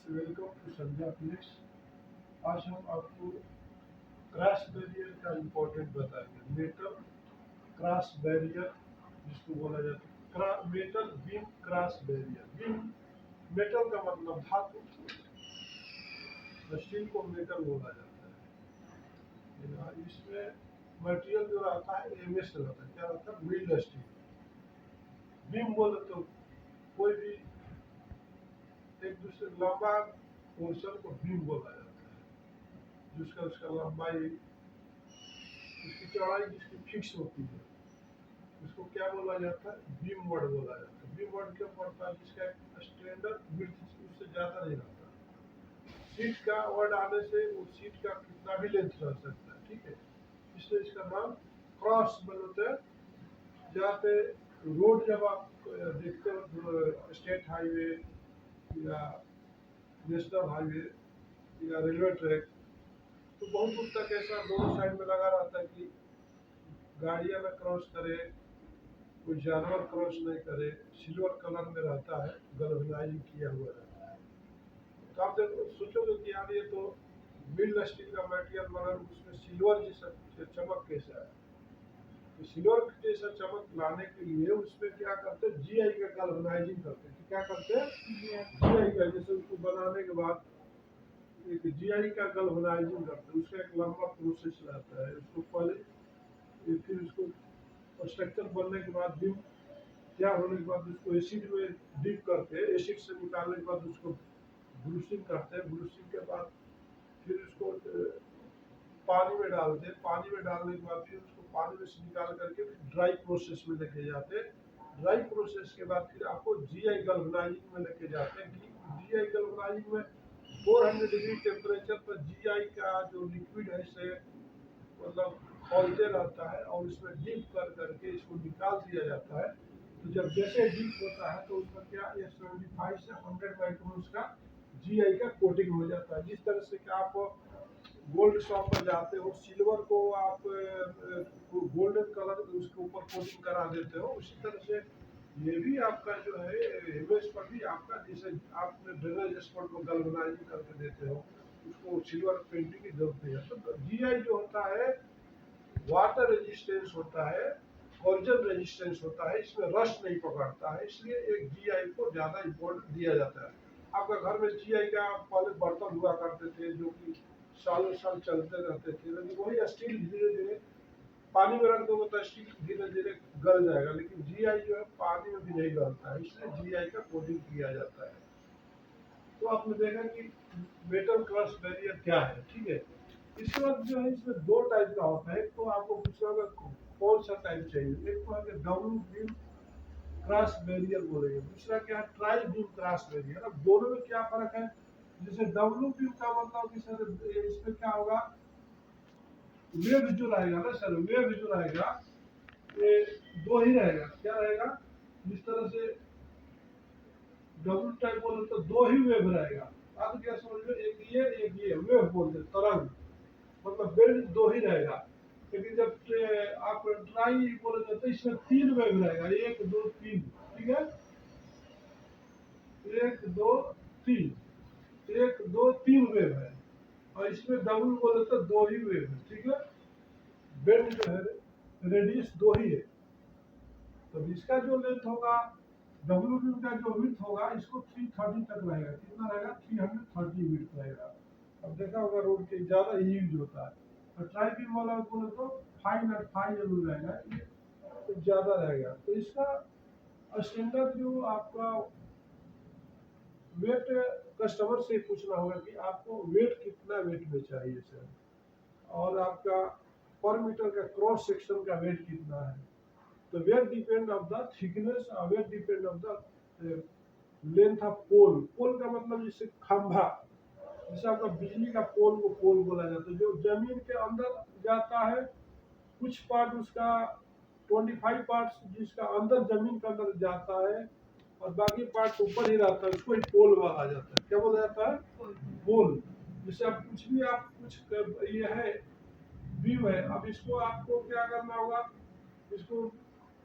Welcome to Sandhya place. आज हम आपको क्रॉस बैरियर का इम्पोर्टेंट बताएंगे। मेटल क्रॉस बैरियर जिसको बोला जाता है, metal beam cross barrier. Beam metal का मतलब धातु, स्टील को मेटल बोला जाता है। इसमें मटेरियल जो रहता है एमएस रहता है। क्या रहता है? Mild steel. बीम बोले तो कोई भी एक दूसरे लंबा पोर्शन को बीम बोला जाता है, जिसका उसका लंबाई, उसकी चौड़ाई जिसकी फिक्स होती है, उसको क्या बोला जाता है? बीम वर्ड बोला जाता है। बीम वर्ड क्यों पड़ता है? जिसका एक स्टैंडर्ड विड्थ उससे ज़्यादा नहीं रहता। सीट का वर्ड आने से वो सीट का कितना भी लेंथ रह सकता है, ठीक है। इसलिए इसका नाम क्रॉस बोलते हैं। जहाँ पे रोड जब आप देखते हो, स्टेट हाईवे या नेशनल हाईवे या रेलवे ट्रैक, तो बहुत दूर तक ऐसा दोनों साइड में लगा रहता है कि गाड़ियाँ ना क्रॉस करे, कोई जानवर क्रॉस नहीं करे। सिल्वर कलर में रहता है, गल्वेनाइजिंग किया हुआ रहता है। तो आप देखो, सोचोगे कि यार ये तो मिल्ड स्टील का मटेरियल, मगर उसमें सिल्वर जैसा चमक कैसा है? तो सिल्वर जैसा चमक लाने के लिए उसमें क्या करते हैं? जीआई का गल्वेनाइजिंग करते हैं। क्या करते हैं? जीआई का, जैसे उसको बनाने के बाद एक जीआई का गल्वेनाइजिंग करते हैं। उसका एक लंबा प्रोसेस रहता है। उसको पहले, फिर उसको स्ट्रक्चर बनने के बाद भी तैयार होने के बाद उसको एसिड में डीप करते हैं। एसिड से निकालने के बाद उसको ब्रूसिंग करते हैं। ब्रूसिंग के बाद फिर उसको पानी में डालते हैं। पानी में डालने के बाद फिर उसको पानी में से निकाल करके फिर ड्राई प्रोसेस में लेके जाते हैं। ड्राई प्रोसेस के बाद फिर आपको जीआई गल्वेनाइजिंग में लेके जाते हैं। जीआई गल्वेनाइजिंग में 400 डिग्री टेम्परेचर पर जीआई का जो लिक्विड है से मतलब खोलते रहता है और इसमें डीप कर करके इसको निकाल दिया जाता है। तो जब जैसे डीप होता है तो उसमें क्या 75 से 100 माइक्रोन्स का जीआई का कोटिंग हो जाता है। जिस तरह से कि आप गोल्ड शॉप पर जाते हो, सिल्वर को आप गोल्डन कलर उसके ऊपर कोटिंग करा देते हो, उसी तरह से ये भी आपका जो है इमेज पर भी आपका, जैसे आपने ड्रेनेज स्पॉट को गल्वेनाइजिंग करके देते हो, उसको सिल्वर पेंटिंग की जरूरत नहीं है। तो जीआई जो होता है वाटर रेजिस्टेंस होता है, कोर्जन रेजिस्टेंस होता है, इसमें रस्ट नहीं पकड़ता है, इसलिए एक जीआई को ज्यादा इम्पोर्टेंस दिया जाता है। आपका घर में जीआई का पहले बर्तन हुआ करते थे जो कि सालों साल चलते रहते थे, लेकिन वही स्टील धीरे धीरे पानी में रख दोगे तो स्टील धीरे धीरे गल जाएगा, लेकिन जीआई जो है पानी में भी नहीं गलता है, इसलिए जीआई का कोटिंग किया जाता है। तो आपने देखा कि मेटल क्रॉस बैरियर क्या है, ठीक है। इसके बाद जो है इसमें दो टाइप का होता है। एक तो आपको पूछा होगा कौन सा टाइप चाहिए। एक तो है डब्ल्यू बीम क्रॉस बैरियर बोलेंगे, दूसरा क्या है? Try beam cross barrier. अब दोनों में क्या फर्क है? जैसे डब्ल्यू बीम का मतलब कि सर इसमें क्या होगा, वेव जो रहेगा ना सर, वेव जो रहेगा ये दो ही रहेगा। क्या रहेगा? जिस तरह से डब्ल्यू टाइप बोले तो दो ही वेव रहेगा। आप क्या समझ लो, एक ये वेव बोलते हैं, तरंग, मतलब बेल्ट दो ही रहेगा। लेकिन जब आप ट्राई बोले तो इसमें तीन वेव रहेगा, एक दो तीन, ठीक है। एक दो तीन, एक दो तीन वेव है। और इसमें डबल बोले तो दो ही वेव है, ठीक है। बेल्ट जो है रेडियस दो ही है। तो इसका जो लेंथ होगा, डब्ल्यू बी का जो विड्थ होगा, इसको 330 तक रहेगा। कितना रहेगा? 330 विड्थ रहेगा। अब देखा होगा रोड के ज़्यादा ही यूज होता है। और ट्राई बीम वाला बोले तो 505 mm रहेगा, ये तो ज़्यादा रहेगा। तो इसका स्टैंडर्ड जो आपका वेट, कस्टमर से पूछना होगा कि आपको वेट कितना वेट में चाहिए सर, और आपका पर मीटर का क्रॉस सेक्शन का वेट कितना है। तो weight depend of the thickness, weight depend of the length of pole. Pole का मतलब जैसे खंभा, जैसे आपका बिजली का पोल को पोल बोला जाता है, जो जमीन के अंदर जाता है। कुछ पार्ट उसका 25 पार्ट जिसका अंदर जमीन के अंदर जाता है, और बाकी पार्ट ऊपर ही रहता है, उसको ही पोल बोला जाता है। क्या बोला जाता है? पोल। जैसे आप कुछ भी, आप कुछ ये है बीम है, अब इसको आपको क्या करना होगा, इसको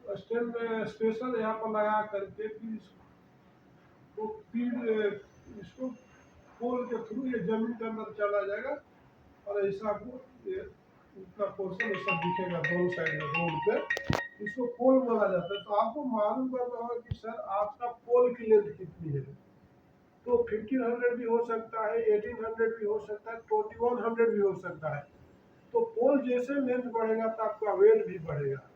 स्पेशल यहाँ पर लगा करके फिर इसको फिर इसको पोल के थ्रू ये जमीन के अंदर चला जाएगा और ऐसा आपको ये इतना पोर्शन ऐसा दिखेगा दोनों साइड में रोड पे, इसको पोल बोला जाता है। तो आपको मालूम करना होगा कि सर आपका पोल की लेंथ कितनी है। तो 1500 भी हो सकता है, 1800 भी हो सकता है, 2100 भी हो सकता है। तो पोल जैसे लेंथ बढ़ेगा तो आपका वेट भी बढ़ेगा।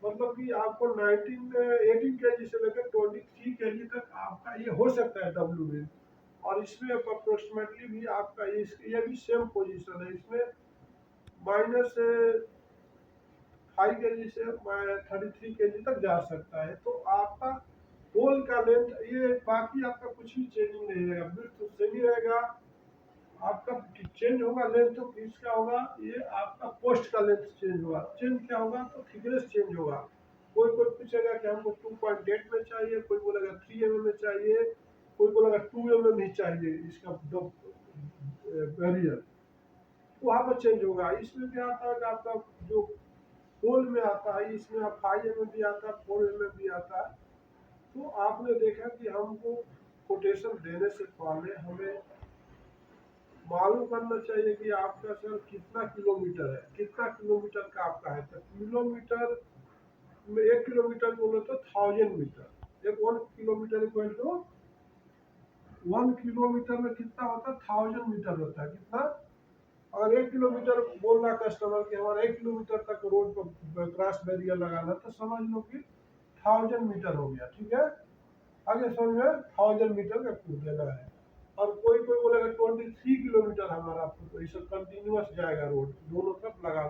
मतलब कि आपको 18 केजी से लेकर 23 केजी तक आपका ये हो सकता है डब्ल्यू वेट। और इसमें अप्रोक्सीमेटली भी आपका ये भी सेम पोजीशन है। इसमें -5 केजी से 33 केजी तक जा सकता है। तो आपका पोल का लेंथ ये बाकी आपका कुछ भी चेंजिंग नहीं रहेगा, विड्थ तो सेम ही रहेगा। आपका चेंज होगा लेंथ तो किसका होगा, ये आपका पोस्ट का लेंथ चेंज होगा। चेंज क्या होगा तो थिकनेस चेंज होगा। कोई कोई पूछेगा कि हमको 2.8 में चाहिए, कोई बोलेगा 3 mm में चाहिए, कोई बोलेगा 2 mm ही चाहिए इसका बैरियर। तो वहाँ पर चेंज होगा। इसमें क्या आता है कि आपका जो पोल में आता है, इसमें 5 mm भी आता है, 4 mm भी आता है। तो आपने देखा कि हमको कोटेशन देने से पहले हमें मालूम करना चाहिए कि आपका सर कितना किलोमीटर है, कितना किलोमीटर का आपका है। तो किलोमीटर में 1 किलोमीटर बोले तो 1000 मीटर, एक 1 किलोमीटर इक्वल टू 1 किलोमीटर में कितना होता है 1000 मीटर होता है। कितना, अगर 1 किलोमीटर बोल रहा कस्टमर कि हमारा 1 किलोमीटर तक रोड पर क्रॉस बैरियर लगाना, तो समझ लो कि 1000 मीटर हो गया। ठीक है, आगे समझ में 1000 मीटर का कूद देना है। और कोई कोई बोलेगा 23 किलोमीटर हमारा, तो इसे कंटिन्यूस जाएगा रोड दोनों तरफ लगा